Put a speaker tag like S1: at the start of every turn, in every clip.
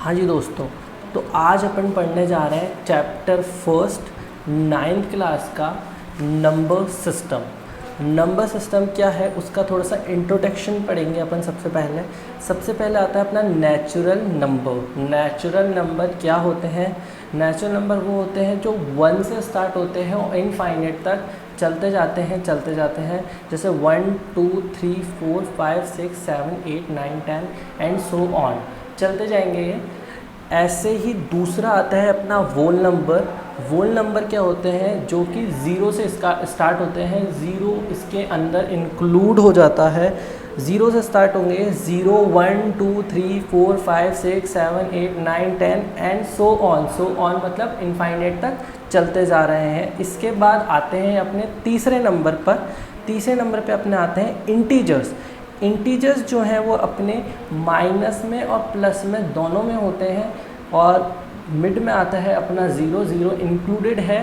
S1: हाँ जी दोस्तों, तो आज अपन पढ़ने जा रहे हैं चैप्टर फर्स्ट 9th क्लास का नंबर सिस्टम। नंबर सिस्टम क्या है उसका थोड़ा सा इंट्रोडक्शन पढ़ेंगे अपन। सबसे पहले आता है अपना नेचुरल नंबर। नेचुरल नंबर क्या होते हैं? नेचुरल नंबर वो होते हैं जो 1 से स्टार्ट होते हैं और इनफाइनाइट तक चलते जाते हैं। जैसे 1 2 3 4 5 6 7 8 9 10 एंड सो ऑन, चलते जाएंगे। ऐसे ही दूसरा आता है अपना वोल नंबर। वोल नंबर क्या होते हैं? जो कि 0 से स्टार्ट होते हैं। 0 इसके अंदर इंक्लूड हो जाता है। 0 से स्टार्ट होंगे 0 1 2 3 4 5 6 7 8 9 10 एंड सो ऑन मतलब इनफाइनाइट तक चलते जा रहे हैं। इसके बाद आते हैं अपने तीसरे नंबर पे अपने आते हैं इंटीजर्स। इंटीजर्स जो हैं वो अपने माइनस में और प्लस में दोनों में होते हैं, और मिड में आता है अपना 0 0 इंक्लूडेड है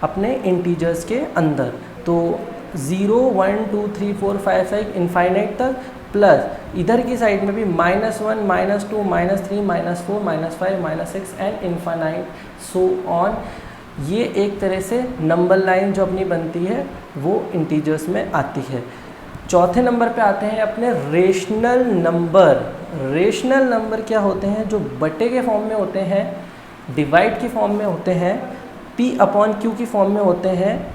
S1: अपने इंटीजर्स के अंदर। तो 0 1 2 3 4 5 6 इनफाइनाइट तक, प्लस इधर की साइड में भी -1 -2 -3 -4 -5 -6 एंड इनफाइनाइट सो ऑन। ये एक तरह से नंबर लाइन जो अपनी बनती है वो इंटीजर्स में आती है। चौथे नंबर पे आते हैं अपने रेशनल नंबर। रेशनल नंबर क्या होते हैं? जो बटे के फॉर्म में होते हैं, डिवाइड की फॉर्म में होते हैं, P/Q की फॉर्म में होते हैं,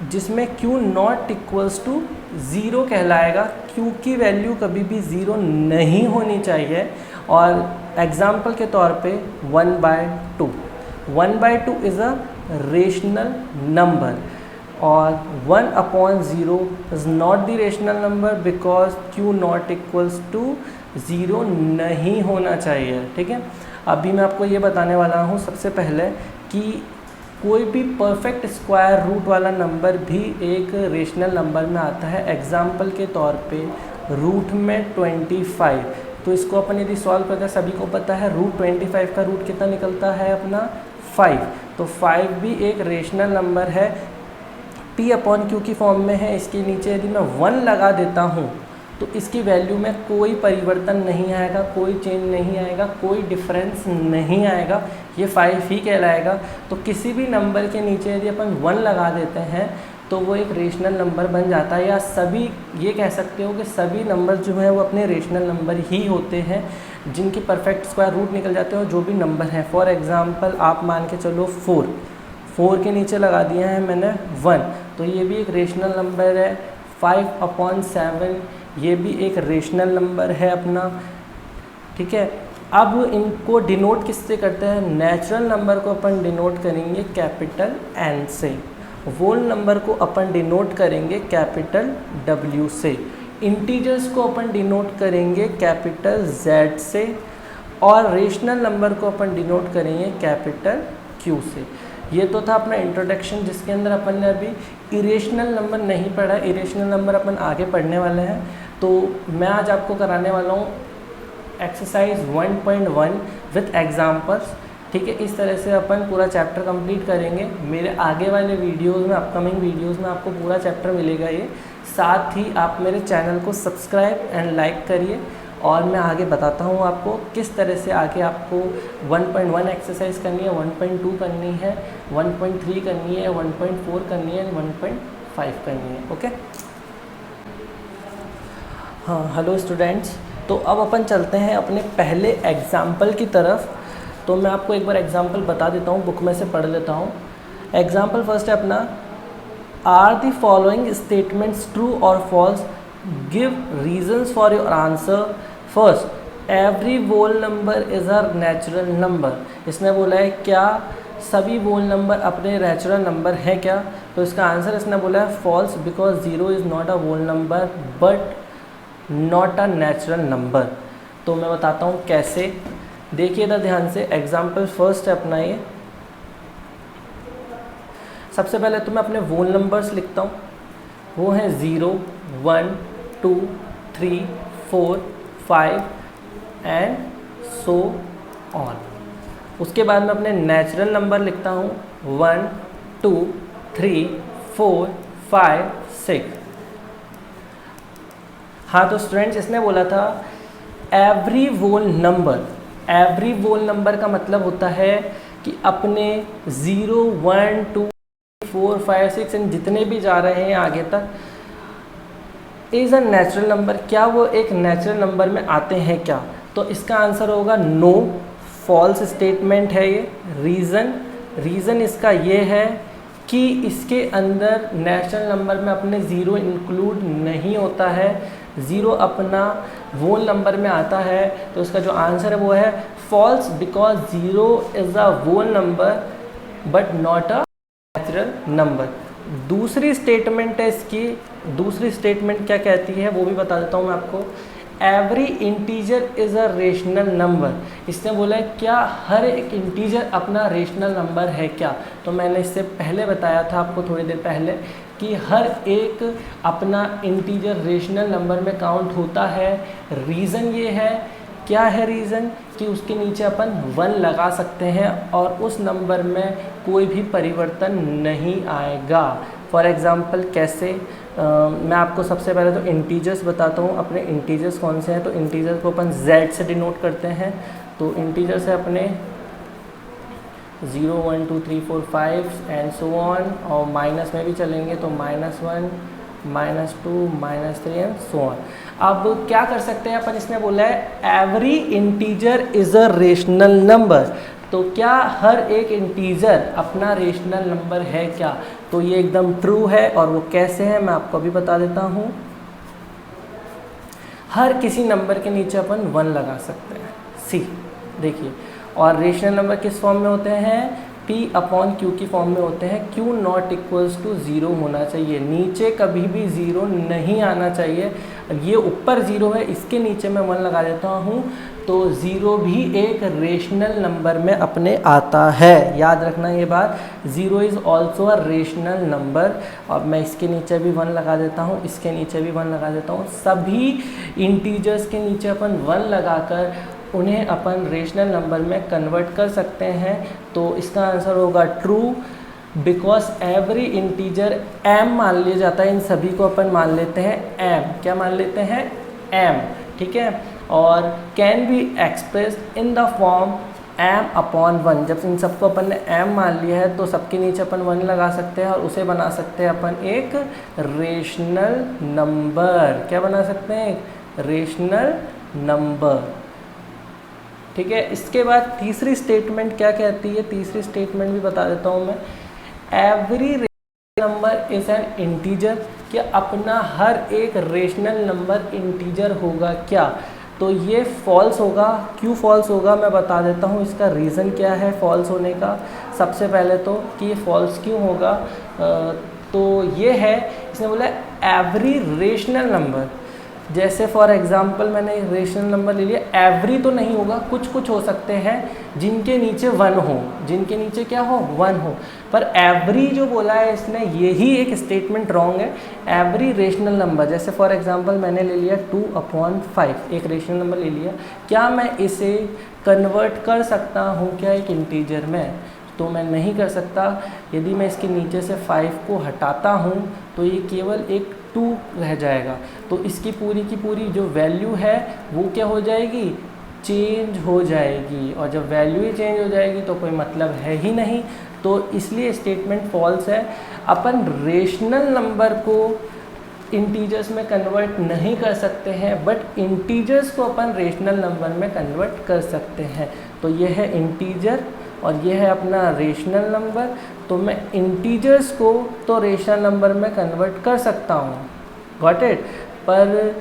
S1: जिसमें Q नॉट इक्वल्स टू 0 कहलाएगा। Q की वैल्यू कभी भी 0 नहीं होनी चाहिए। और एग्जाम्पल के तौर पे 1/2 1/2 इज़ अ रेशनल नंबर, और 1/0 is not the rational number because Q not equals to 0 नहीं होना चाहिए। ठीक है, अभी मैं आपको ये बताने वाला हूँ सबसे पहले कि कोई भी परफेक्ट स्क्वायर रूट वाला नंबर भी एक रेशनल नंबर में आता है। एग्जाम्पल के तौर पे रूट में 25, तो इसको अपन यदि सॉल्व करते हैं, सभी को पता है रूट 25 का रूट कितना निकलता है अपना 5। तो 5 भी एक रेशनल नंबर है, P/Q की फॉर्म में है। इसके नीचे यदि मैं 1 लगा देता हूँ तो इसकी वैल्यू में कोई परिवर्तन नहीं आएगा, कोई चेंज नहीं आएगा, कोई डिफरेंस नहीं आएगा, ये 5 ही कहलाएगा। तो किसी भी नंबर के नीचे यदि अपन 1 लगा देते हैं तो वो एक रेशनल नंबर बन जाता है। या सभी ये कह सकते हो कि सभी नंबर जो हैं वो अपने रेशनल नंबर ही होते हैं, जिनकी परफेक्ट स्क्वायर रूट निकल जाते हैं। और जो भी नंबर हैं, फॉर एग्ज़ाम्पल आप मान के चलो 4 के नीचे लगा दिया है मैंने 1, तो ये भी एक रेशनल नंबर है। 5/7 ये भी एक रेशनल नंबर है अपना। ठीक है, अब इनको डिनोट किससे करते हैं? नेचुरल नंबर को अपन डिनोट करेंगे कैपिटल N से, वोल नंबर को अपन डिनोट करेंगे कैपिटल W से, इंटीजर्स को अपन डिनोट करेंगे कैपिटल Z से, और रेशनल नंबर को अपन डिनोट करेंगे कैपिटल Q से। ये तो था अपना इंट्रोडक्शन, जिसके अंदर अपन ने अभी इरेशनल नंबर नहीं पढ़ा। इरेशनल नंबर अपन आगे पढ़ने वाले हैं। तो मैं आज आपको कराने वाला हूँ एक्सरसाइज 1.1 विथ एग्जाम्पल्स। ठीक है, इस तरह से अपन पूरा चैप्टर कंप्लीट करेंगे। मेरे आगे वाले वीडियोज़ में, अपकमिंग वीडियोज़ में आपको पूरा चैप्टर मिलेगा ये। साथ ही आप मेरे चैनल को सब्सक्राइब एंड लाइक करिए, और मैं आगे बताता हूँ आपको किस तरह से आगे आपको 1.1 एक्सरसाइज करनी है, 1.2 करनी है, 1.3 करनी है, 1.4 करनी है, 1.5 करनी है। ओके, हाँ, हेलो स्टूडेंट्स। तो अब अपन चलते हैं अपने पहले एग्जाम्पल की तरफ। तो मैं आपको एक बार एग्जाम्पल बता देता हूँ, बुक में से पढ़ लेता हूँ। एग्जाम्पल फर्स्ट है अपना, are the following statements true और false, give reasons for your answer. First, every whole number is a natural number. इसने बोला है क्या सभी वोल नंबर अपने नेचुरल नंबर है क्या? तो इसका आंसर इसने बोला है false, because 0 is not a whole number but not a natural number. तो मैं बताता हूँ कैसे, देखिए इधर ध्यान से। एग्जाम्पल फर्स्ट है अपना ये। सबसे पहले तो मैं अपने वोल नंबर्स लिखता हूँ, वो हैं 0 1 2 3 4 5 एंड सो ऑन। उसके बाद मैं अपने नेचुरल नंबर लिखता हूँ 1 2 3 4 5 6। हाँ, तो स्टूडेंट्स इसने बोला था every whole number every whole number का मतलब होता है कि अपने 0, 1, 2, 4, 5, 6 एंड जितने भी जा रहे हैं आगे तक इज़ अ नेचुरल नंबर, क्या वो एक नेचुरल नंबर में आते हैं क्या? तो इसका आंसर होगा नो, फॉल्स स्टेटमेंट है ये। रीज़न इसका ये है कि इसके अंदर नेचुरल नंबर में अपने ज़ीरो इंक्लूड नहीं होता है, ज़ीरो अपना वोल नंबर में आता है। तो इसका जो आंसर है वो है false, because zero is a whole number but not a natural number. दूसरी स्टेटमेंट है इसकी, दूसरी स्टेटमेंट क्या कहती है वो भी बता देता हूँ मैं आपको। Every integer is a rational number, इसने बोला है क्या हर एक इंटीजर अपना रेशनल नंबर है क्या? तो मैंने इससे पहले बताया था आपको थोड़ी देर पहले कि हर एक अपना इंटीजर रेशनल नंबर में काउंट होता है। रीज़न ये है, क्या है रीज़न, कि उसके नीचे अपन 1 लगा सकते हैं और उस नंबर में कोई भी परिवर्तन नहीं आएगा। फॉर एग्ज़ाम्पल कैसे, मैं आपको सबसे पहले तो इंटीजर्स बताता हूँ। अपने इंटीजर्स कौन से हैं? तो इंटीजर्स को अपन z से डिनोट करते हैं। तो इंटीजर्स है अपने 0, 1, 2, 3, 4, 5 एंड सो ऑन, और माइनस में भी चलेंगे तो -1, -2, -3 एंड सो ऑन। अब क्या कर सकते हैं अपन, इसने बोला है every integer is a rational number, तो क्या हर एक इंटीजर अपना रेशनल नंबर है क्या? तो ये एकदम ट्रू है। और वो कैसे है मैं आपको अभी बता देता हूँ। हर किसी नंबर के नीचे अपन 1 लगा सकते हैं, सी देखिए। और रेशनल नंबर किस फॉर्म में होते हैं? P/Q की फॉर्म में होते हैं। Q नॉट इक्वल्स टू 0 होना चाहिए, नीचे कभी भी 0 नहीं आना चाहिए। ये ऊपर 0 है, इसके नीचे मैं 1 लगा देता हूँ तो 0 भी एक रेशनल नंबर में अपने आता है। याद रखना ये बात, 0 is also a rational number. और मैं इसके नीचे भी 1 लगा देता हूँ, इसके नीचे भी 1 लगा देता हूँ। सभी इंटीजर्स के नीचे अपन 1 लगाकर उन्हें अपन रेशनल नंबर में कन्वर्ट कर सकते हैं। तो इसका आंसर होगा true, because every integer m मान लिया जाता है। इन सभी को अपन मान लेते हैं m, क्या मान लेते हैं? m, ठीक है। और can be express in the form m/1। जब इन सबको अपन ने m मान लिया है तो सबके नीचे अपन 1 लगा सकते हैं और उसे बना सकते हैं अपन एक रेशनल नंबर। क्या बना सकते हैं? एक रेशनल नंबर, ठीक है। इसके बाद तीसरी स्टेटमेंट क्या कहती है? तीसरी स्टेटमेंट भी बता देता हूँ मैं। Every rational number is an integer, क्या अपना हर एक रेशनल नंबर इंटीजर होगा क्या? तो ये फॉल्स होगा। क्यों फॉल्स होगा मैं बता देता हूँ। इसका रीज़न क्या है फॉल्स होने का? सबसे पहले तो कि ये फॉल्स क्यों होगा, तो ये है, इसने बोला एवरी रेशनल नंबर। जैसे फॉर एग्जांपल मैंने रेशनल नंबर ले लिया, एवरी तो नहीं होगा, कुछ कुछ हो सकते हैं जिनके नीचे 1 हो, जिनके नीचे क्या हो? 1 हो। पर एवरी जो बोला है इसने, यही एक स्टेटमेंट रॉन्ग है। एवरी रेशनल नंबर, जैसे फॉर एग्जांपल मैंने ले लिया 2/5, एक रेशनल नंबर ले लिया, क्या मैं इसे कन्वर्ट कर सकता हूँ क्या एक इंटीजर में? तो मैं नहीं कर सकता। यदि मैं इसके नीचे से 5 को हटाता हूँ तो ये केवल एक 2 रह जाएगा। तो इसकी पूरी की पूरी जो वैल्यू है वो क्या हो जाएगी? चेंज हो जाएगी। और जब वैल्यू ही चेंज हो जाएगी तो कोई मतलब है ही नहीं। तो इसलिए स्टेटमेंट फॉल्स है। अपन रेशनल नंबर को इंटीजर्स में कन्वर्ट नहीं कर सकते हैं, बट इंटीजर्स को अपन रेशनल नंबर में कन्वर्ट कर सकते हैं। तो ये है इंटीजर और ये है अपना रेशनल नंबर। तो मैं इंटीजर्स को तो रेशनल नंबर में कन्वर्ट कर सकता हूँ, गॉट इट, पर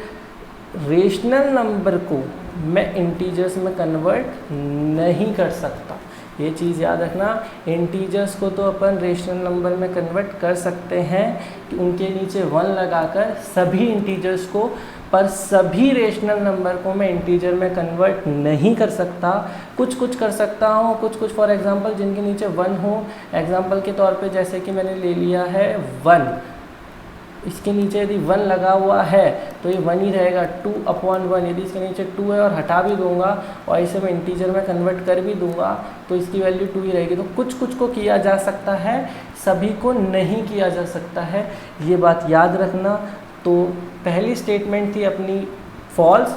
S1: रेशनल नंबर को मैं इंटीजर्स में कन्वर्ट नहीं कर सकता। ये चीज़ याद रखना। इंटीजर्स को तो अपन रेशनल नंबर में कन्वर्ट कर सकते हैं कि उनके नीचे 1 लगाकर सभी इंटीजर्स को, पर सभी रेशनल नंबर को मैं इंटीजर में कन्वर्ट नहीं कर सकता। कुछ कुछ कर सकता हूँ, कुछ कुछ फॉर एग्जांपल जिनके नीचे 1 हो। एग्जांपल के तौर पे जैसे कि मैंने ले लिया है 1, इसके नीचे यदि 1 लगा हुआ है तो ये 1 ही रहेगा, 2/1। यदि इसके नीचे 2 है और हटा भी दूंगा और इसे मैं इंटीजर में कन्वर्ट कर भी दूंगा तो इसकी वैल्यू 2 ही रहेगी। तो कुछ कुछ को किया जा सकता है, सभी को नहीं किया जा सकता है, ये बात याद रखना। तो पहली स्टेटमेंट थी अपनी फॉल्स,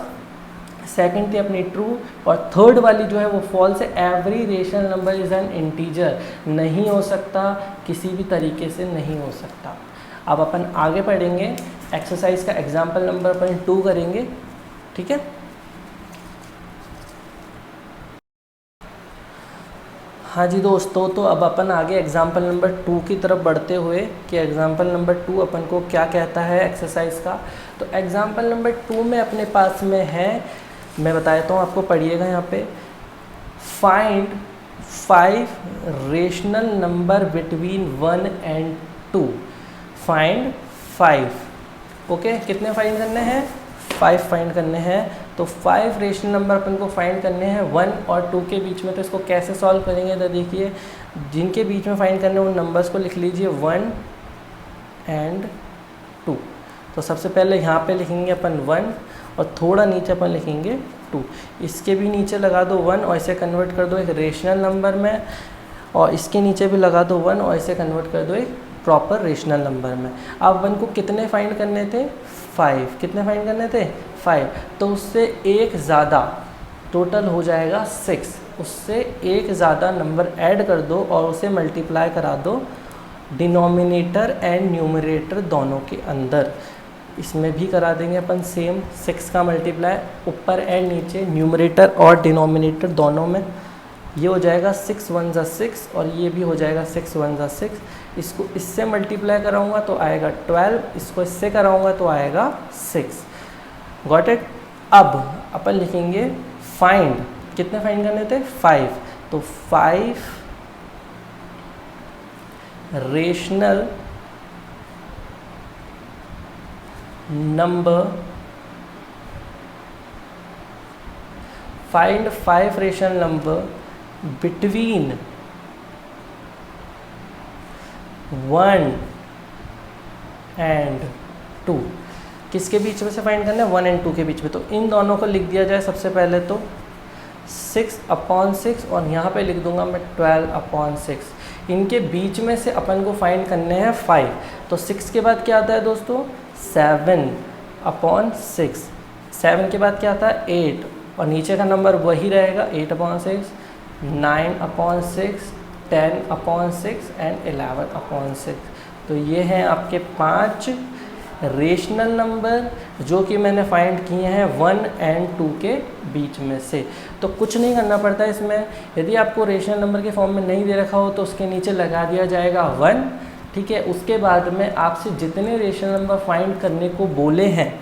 S1: सेकंड थी अपनी ट्रू, और थर्ड वाली जो है वो फॉल्स है, every rational number is an integer, नहीं हो सकता, किसी भी तरीके से नहीं हो सकता। अब अपन आगे पढ़ेंगे, एक्सरसाइज का एग्जाम्पल नंबर अपन 2 करेंगे, ठीक है। हाँ जी दोस्तों, तो अब अपन आगे एग्जाम्पल नंबर 2 की तरफ बढ़ते हुए कि एग्जाम्पल नंबर 2 अपन को क्या कहता है एक्सरसाइज का। तो एग्जाम्पल नंबर 2 में अपने पास में है, मैं बता देता हूँ आपको, पढ़िएगा यहाँ पे, find 5 rational number between 1 and 2। Find 5, okay, कितने फाइंड करने हैं? 5 फाइंड करने हैं। तो 5 रेशनल नंबर अपन को फाइंड करने हैं 1 और 2 के बीच में। तो इसको कैसे सॉल्व करेंगे, तो देखिए, जिनके बीच में फाइंड करने उन नंबर्स को लिख लीजिए 1 एंड 2। तो सबसे पहले यहाँ पे लिखेंगे अपन 1 और थोड़ा नीचे अपन लिखेंगे 2। इसके भी नीचे लगा दो 1 और इसे कन्वर्ट कर दो एक रेशनल नंबर में, और इसके नीचे भी लगा दो 1 और इसे कन्वर्ट कर दो एक प्रॉपर रेशनल नंबर में। अब अपन को कितने फाइंड करने थे? 5। कितने फाइंड करने थे? 5। तो उससे एक ज़्यादा, टोटल हो जाएगा 6। उससे एक ज़्यादा नंबर ऐड कर दो और उसे मल्टीप्लाई करा दो डिनोमिनेटर एंड न्यूमरेटर दोनों के अंदर। इसमें भी करा देंगे अपन सेम, 6 का मल्टीप्लाई ऊपर एंड नीचे, न्यूमरेटर और डिनोमिनेटर दोनों में। ये हो जाएगा 6 1 ज़ा 6 और ये भी हो जाएगा 6 1 ज़ा 6। इसको इससे मल्टीप्लाई कराऊंगा तो आएगा 12, इसको इससे कराऊंगा तो आएगा 6। Got it. अब अपन लिखेंगे फाइंड, कितने फाइंड करने थे? 5। तो 5 rational number, find 5 rational number between 1 and 2। किसके बीच में से फाइंड करना है? 1 एंड 2 के बीच में। तो इन दोनों को लिख दिया जाए सबसे पहले, तो 6/6 और यहाँ पे लिख दूंगा मैं 12/6। इनके बीच में से अपन को फाइंड करने हैं 5। तो 6 के बाद क्या आता है दोस्तों? 7/6। 7 के बाद क्या आता है? 8 और नीचे का नंबर वही रहेगा 8/6, 9/6, 10/6 एंड 11/6। तो ये हैं आपके 5 रेशनल नंबर जो कि मैंने फाइंड किए हैं 1 एंड 2 के बीच में से। तो कुछ नहीं करना पड़ता इसमें, यदि आपको रेशनल नंबर के फॉर्म में नहीं दे रखा हो तो उसके नीचे लगा दिया जाएगा 1, ठीक है। उसके बाद में आपसे जितने रेशनल नंबर फाइंड करने को बोले हैं,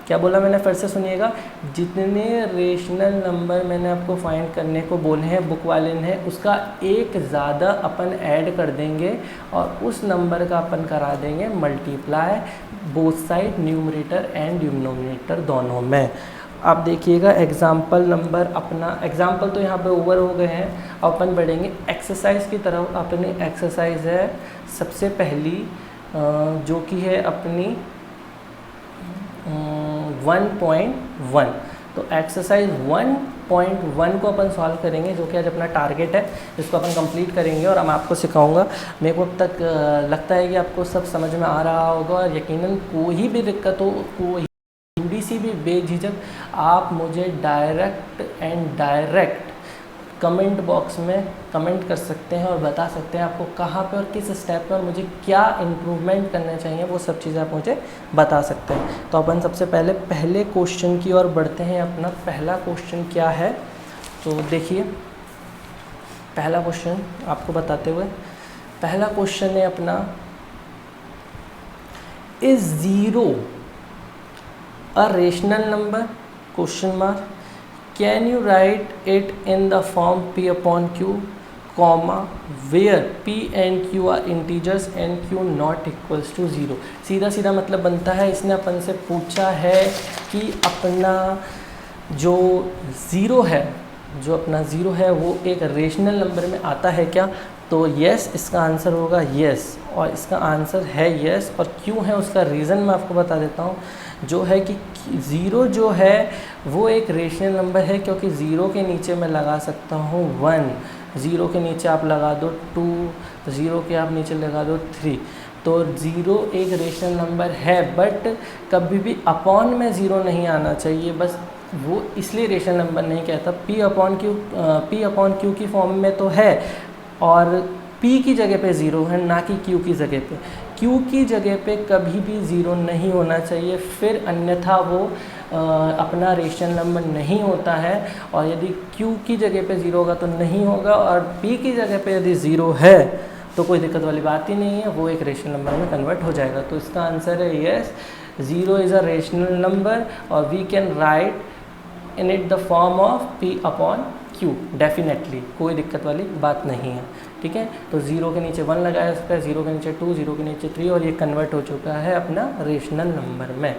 S1: क्या बोला मैंने, फिर से सुनिएगा, जितने रेशनल नंबर मैंने आपको फाइंड करने को बोले हैं बुक वाले ने, उसका एक ज़्यादा अपन ऐड कर देंगे और उस नंबर का अपन करा देंगे multiply both side, numerator and denominator दोनों में। अब देखिएगा एग्जाम्पल नंबर, अपना एग्जाम्पल तो यहाँ पे ओवर हो गए हैं। अब अपन बढ़ेंगे एक्सरसाइज की तरफ। अपनी एक्सरसाइज है सबसे पहली जो कि है अपनी 1.1। तो एक्सरसाइज 1.1 को अपन सॉल्व करेंगे, जो कि आज अपना टारगेट है, इसको अपन कंप्लीट करेंगे और मैं आपको सिखाऊंगा। मेरे को अब तक लगता है कि आपको सब समझ में आ रहा होगा और यकीनन कोई भी दिक्कत हो, कोई सी भी बेझिझक आप मुझे डायरेक्ट कमेंट बॉक्स में कमेंट कर सकते हैं और बता सकते हैं आपको कहाँ पे और किस स्टेप पर मुझे क्या इम्प्रूवमेंट करने चाहिए, वो सब चीज़ें आप मुझे बता सकते हैं। तो अपन सबसे पहले क्वेश्चन की ओर बढ़ते हैं। अपना पहला क्वेश्चन क्या है, तो देखिए पहला क्वेश्चन आपको बताते हुए, पहला क्वेश्चन है अपना, is 0 a rational number? Question mark. Can you write it in the form P upon Q, comma, where P and Q are integers and Q not equals to 0? सीधा सीधा मतलब बनता है, इसने अपन से पूछा है कि अपना जो ज़ीरो है वो एक रेशनल नंबर में आता है क्या? तो यस, इसका आंसर होगा यस, और इसका आंसर है यस। और क्यों है उसका रीज़न मैं आपको बता देता हूँ, जो है कि 0 जो है वो एक रेशनल नंबर है, क्योंकि 0 के नीचे मैं लगा सकता हूँ 1, 0 के नीचे आप लगा दो 2, 0 के आप नीचे लगा दो 3। तो 0 एक रेशनल नंबर है, बट कभी भी अपॉन में 0 नहीं आना चाहिए, बस वो इसलिए रेशनल नंबर नहीं कहता, पी अपॉन क्यू की फॉर्म में तो है और p की जगह पे ज़ीरो है, ना कि q की जगह पे। q की जगह पे कभी भी ज़ीरो नहीं होना चाहिए, फिर अन्यथा वो अपना रेशनल नंबर नहीं होता है। और यदि q की जगह पे ज़ीरो होगा तो नहीं होगा, और p की जगह पे यदि ज़ीरो है तो कोई दिक्कत वाली बात ही नहीं है, वो एक रेशनल नंबर में कन्वर्ट हो जाएगा। तो इसका आंसर है yes, zero is a rational number और we can write in it the form of p upon q, definitely कोई दिक्कत वाली बात नहीं है। ठीक है, तो ज़ीरो के नीचे 1 लगाया इस पर, ज़ीरो के नीचे 2, ज़ीरो के नीचे 3 और ये कन्वर्ट हो चुका है अपना रेशनल नंबर में।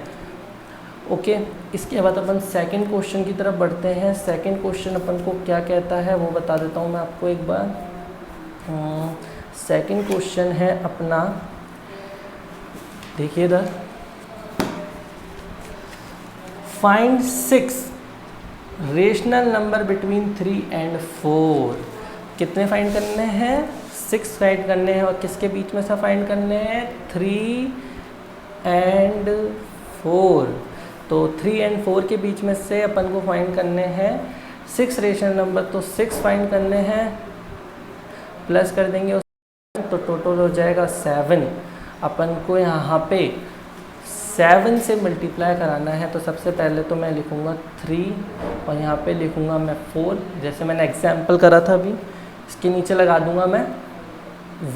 S1: ओके, इसके बाद अपन सेकंड क्वेश्चन की तरफ बढ़ते हैं। सेकंड क्वेश्चन अपन को क्या कहता है वो बता देता हूँ मैं आपको एक बार। सेकंड क्वेश्चन है अपना, देखिए इधर, find 6 rational number between 3 and 4। कितने फाइंड करने हैं? 6 फाइंड करने हैं, और किसके बीच में से फाइंड करने हैं? 3 and 4। तो 3 and 4 के बीच में से अपन को फाइंड करने हैं 6 रेशनल नंबर, तो 6 फाइंड करने हैं, प्लस कर देंगे तो टोटल हो जाएगा 7। अपन को यहाँ पे 7 से मल्टीप्लाई कराना है, तो सबसे पहले तो मैं लिखूँगा 3 और यहाँ पे लिखूँगा मैं 4, जैसे मैंने एग्जाम्पल करा था अभी। इसके नीचे लगा दूँगा मैं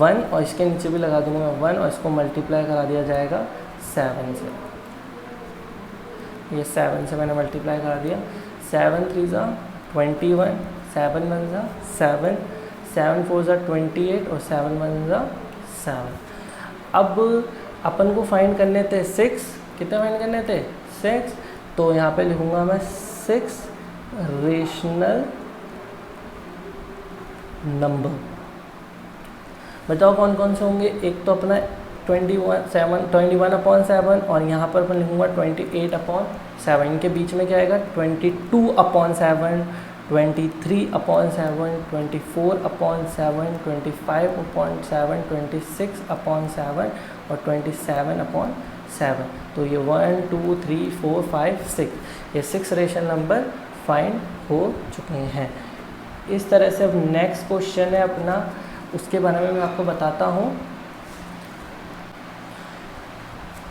S1: 1 और इसके नीचे भी लगा दूँगा मैं 1 और इसको मल्टीप्लाई करा दिया जाएगा 7 से। ये 7 से मैंने मल्टीप्लाई करा दिया। 7 3 ज़ा 21, 7 1 ज़ा 7, 7 4 ज़ा 28 और 7 1 ज़ा 7। अब अपन को फाइंड करने थे 6, कितने फाइंड करने थे? 6। तो यहाँ पे लिखूँगा मैं 6 रेशनल नंबर। बताओ कौन कौन से होंगे? एक तो अपना 21/7 और यहाँ पर अपन लिखूँगा 28/7। इनके बीच में क्या आएगा? 22/7, 23/7, 24/7, 25/7, 26/7 और 27/7। तो ये 1 2 3 4 5 6, ये 6 रेशनल नंबर फाइंड हो चुके हैं। इस तरह से अब नेक्स्ट क्वेश्चन है अपना, उसके बारे में मैं आपको बताता हूँ।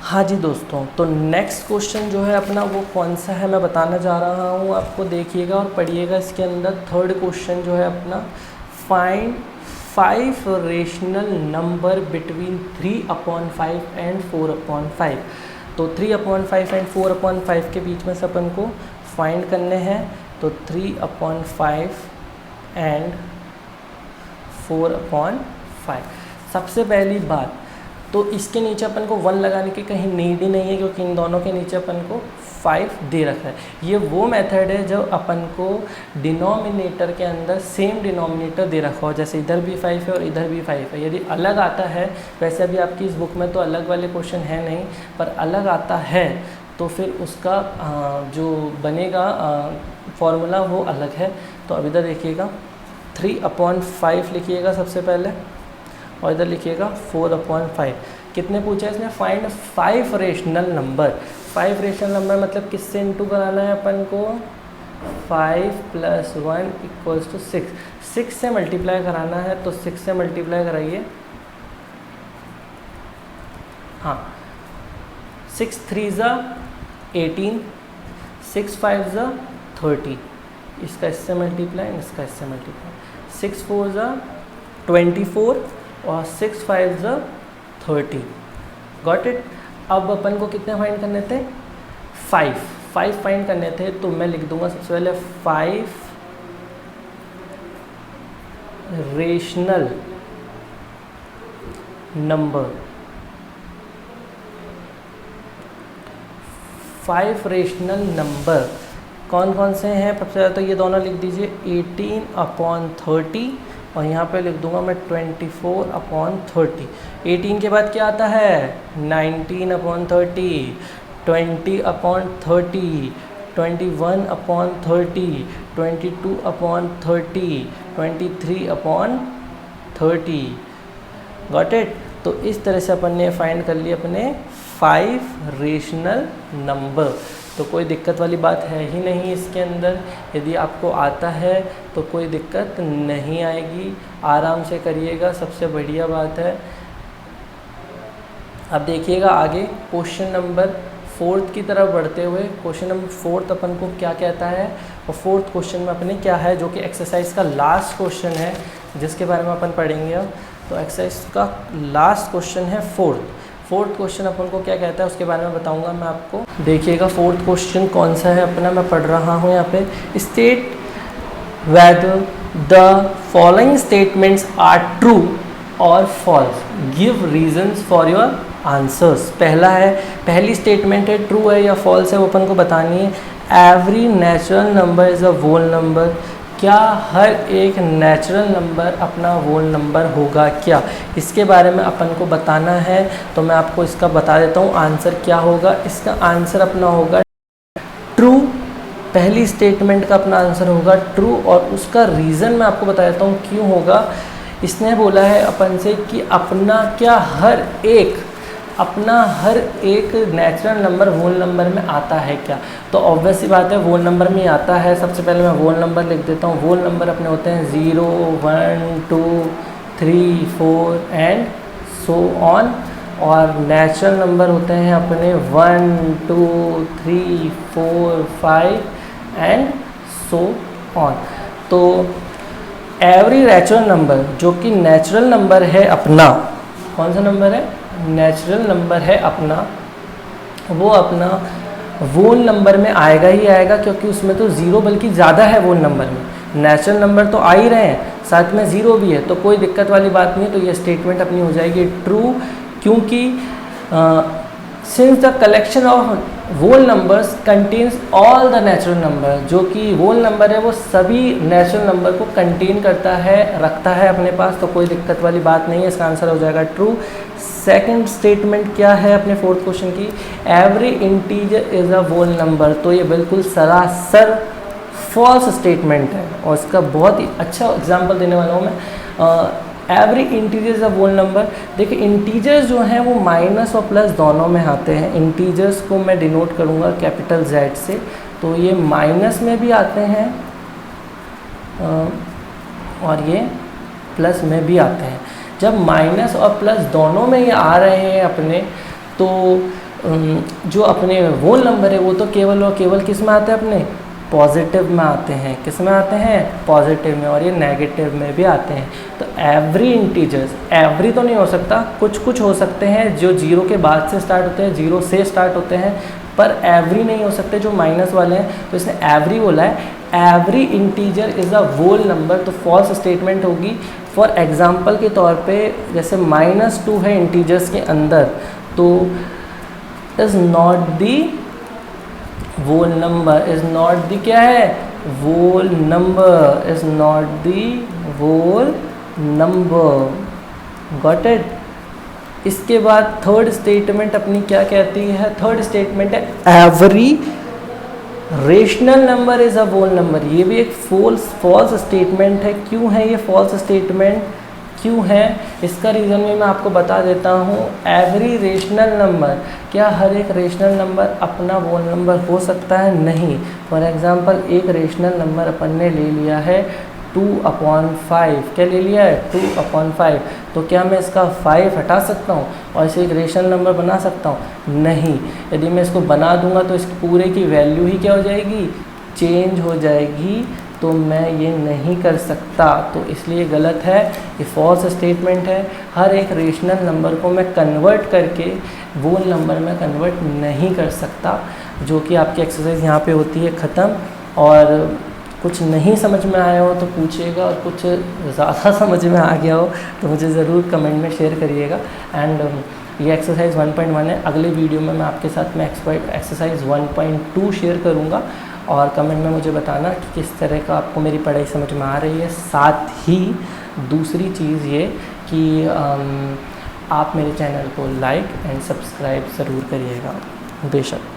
S1: हाँ जी दोस्तों, तो नेक्स्ट क्वेश्चन जो है अपना वो कौन सा है मैं बताना जा रहा हूँ आपको, देखिएगा और पढ़िएगा। इसके अंदर थर्ड क्वेश्चन जो है अपना, find 5 rational number between 3/5 and 4/5। तो 3/5 एंड 4/5 के बीच में से अपन को फाइंड करने हैं। तो 3/5 एंड 4/5। सबसे पहली बात तो इसके नीचे अपन को 1 लगाने की कहीं नीड ही नहीं है, क्योंकि इन दोनों के नीचे अपन को 5 दे रखा है। ये वो मेथड है जब अपन को डिनोमिनेटर के अंदर सेम डिनोमिनेटर दे रखा हो, जैसे इधर भी 5 है और इधर भी 5 है। यदि अलग आता है, वैसे अभी आपकी इस बुक में तो अलग वाले क्वेश्चन है नहीं, पर अलग आता है तो फिर उसका जो बनेगा फॉर्मूला वो अलग है। तो अब इधर देखिएगा 3/5 लिखिएगा सबसे पहले, और इधर लिखिएगा 4/5। कितने पूछा है इसने? Find 5 rational number. 5 rational number मतलब किससे इंटू कराना है अपन को? 5 + 1 = 6। 6 से मल्टीप्लाई कराना है, तो 6 से मल्टीप्लाई कराइए। हाँ, 6 3 ज़ा 18, 6 5 ज़ा 30। इसका इससे मल्टीप्लाई, इसका इससे मल्टीप्लाई। 6 4 ज़ा 24 और 6 5 ज़ा 30। Got it. अब अपन को कितने फाइंड करने थे? 5 फाइंड करने थे, तो मैं लिख दूंगा सबसे पहले 5 रेशनल नंबर। 5 रेशनल नंबर कौन कौन से हैं? सबसे पहले तो ये दोनों लिख दीजिए, 18/30 और यहाँ पे लिख दूंगा मैं 24/30। 18 के बाद क्या आता है? 19/30, 20/30, 21/30, 22/30, 23/30। Got it. तो इस तरह से अपन ने फाइंड कर लिए अपने 5 रेशनल नंबर। तो कोई दिक्कत वाली बात है ही नहीं इसके अंदर। यदि आपको आता है तो कोई दिक्कत नहीं आएगी, आराम से करिएगा, सबसे बढ़िया बात है। अब देखिएगा आगे क्वेश्चन नंबर 4 की तरफ बढ़ते हुए, क्वेश्चन नंबर 4 अपन को क्या कहता है और 4th क्वेश्चन में अपने क्या है, जो कि एक्सरसाइज का लास्ट क्वेश्चन है जिसके बारे में अपन पढ़ेंगे अब। तो एक्सरसाइज का लास्ट क्वेश्चन है 4th क्वेश्चन अपन को क्या कहता है उसके बारे में बताऊंगा मैं आपको। देखिएगा 4th क्वेश्चन कौन सा है अपना, मैं पढ़ रहा हूँ यहाँ पे। State whether the following statements are true और false, give reasons for your answers. पहली स्टेटमेंट है ट्रू है या फॉल्स है, वो अपन को बतानी है। Every natural number is a whole number, क्या हर एक नेचुरल नंबर अपना होल नंबर होगा क्या, इसके बारे में अपन को बताना है। तो मैं आपको इसका बता देता हूँ आंसर क्या होगा। इसका आंसर अपना होगा ट्रू, पहली स्टेटमेंट का अपना आंसर होगा ट्रू, और उसका रीज़न मैं आपको बता देता हूँ क्यों होगा। इसने बोला है अपन से कि अपना हर एक नेचुरल नंबर होल नंबर में आता है क्या। तो ऑब्वियस सी बात है होल नंबर में आता है। सबसे पहले मैं होल नंबर लिख देता हूँ। होल नंबर अपने होते हैं 0, 1, 2, 3, 4 एंड सो ऑन, और नेचुरल नंबर होते हैं अपने 1, 2, 3, 4, 5 एंड सो ऑन। तो एवरी नेचुरल नंबर, जो कि नेचुरल नंबर है अपना, कौन सा नंबर है, नेचुरल नंबर है अपना, वो अपना वोल नंबर में आएगा ही आएगा, क्योंकि उसमें तो 0 बल्कि ज़्यादा है वोल नंबर में। नेचुरल नंबर तो आ ही रहे हैं, साथ में 0 भी है, तो कोई दिक्कत वाली बात नहीं है। तो ये स्टेटमेंट अपनी हो जाएगी ट्रू, क्योंकि since the collection of whole numbers contains all the natural number, जो कि वोल नंबर है वो सभी नेचुरल नंबर को कंटेन करता है, रखता है अपने पास, तो कोई दिक्कत वाली बात नहीं है। इसका आंसर हो जाएगा ट्रू। सेकंड स्टेटमेंट क्या है अपने 4th क्वेश्चन की, every integer is a whole number, तो ये बिल्कुल सरासर फॉल्स स्टेटमेंट है, और इसका बहुत ही अच्छा एग्जांपल देने वाला हूँ मैं। Every integer is a whole number. देखिए इंटीजर्स जो हैं वो माइनस और प्लस दोनों में आते हैं। इंटीजर्स को मैं डिनोट करूँगा कैपिटल Z से, तो ये माइनस में भी आते हैं और ये प्लस में भी आते हैं। जब माइनस और प्लस दोनों में ये आ रहे हैं अपने, तो जो अपने होल नंबर है वो तो केवल और केवल किस में आते हैं, अपने पॉजिटिव में आते हैं। किस में आते हैं, पॉजिटिव में, और ये नेगेटिव में भी आते हैं। तो एवरी इंटीजर्स, एवरी तो नहीं हो सकता, कुछ हो सकते हैं जो 0 के बाद से स्टार्ट होते हैं, 0 से स्टार्ट होते हैं, पर एवरी नहीं हो सकते जो माइनस वाले हैं। तो इसने एवरी बोला है। Every integer is a whole number, तो फॉल्स स्टेटमेंट होगी। फॉर एग्जाम्पल के तौर पे जैसे -2 है इंटीजर्स के अंदर, तो is not the whole number, is not the क्या है, whole number, is not the whole number. Got it. इसके बाद थर्ड स्टेटमेंट अपनी क्या कहती है, थर्ड स्टेटमेंट है every rational number is a whole number. ये भी एक फॉल्स स्टेटमेंट है। क्यों है ये फॉल्स स्टेटमेंट, क्यों है, इसका रीज़न भी मैं आपको बता देता हूँ। एवरी रेशनल नंबर, क्या हर एक रेशनल नंबर अपना होल नंबर हो सकता है, नहीं। फॉर एग्जांपल एक रेशनल नंबर अपन ने ले लिया है 2/5, क्या ले लिया है 2/5, तो क्या मैं इसका 5 हटा सकता हूँ और इसे एक रेशनल नंबर बना सकता हूँ, नहीं। यदि मैं इसको बना दूंगा तो इसकी पूरे की वैल्यू ही क्या हो जाएगी, चेंज हो जाएगी, तो मैं ये नहीं कर सकता। तो इसलिए गलत है, ये फॉल्स स्टेटमेंट है। हर एक रेशनल नंबर को मैं कन्वर्ट करके वोल नंबर में कन्वर्ट नहीं कर सकता। जो कि आपकी एक्सरसाइज यहाँ पे होती है ख़त्म। और कुछ नहीं समझ में आया हो तो पूछिएगा, और कुछ ज़्यादा समझ में आ गया हो तो मुझे ज़रूर कमेंट में शेयर करिएगा। एंड ये एक्सरसाइज 1.1 है। अगले वीडियो में मैं आपके साथ में एक्सरसाइज 1.2 शेयर करूँगा, और कमेंट में मुझे बताना कि किस तरह का आपको मेरी पढ़ाई समझ में आ रही है। साथ ही दूसरी चीज़ ये कि आप मेरे चैनल को लाइक एंड सब्सक्राइब ज़रूर करिएगा, बेशक।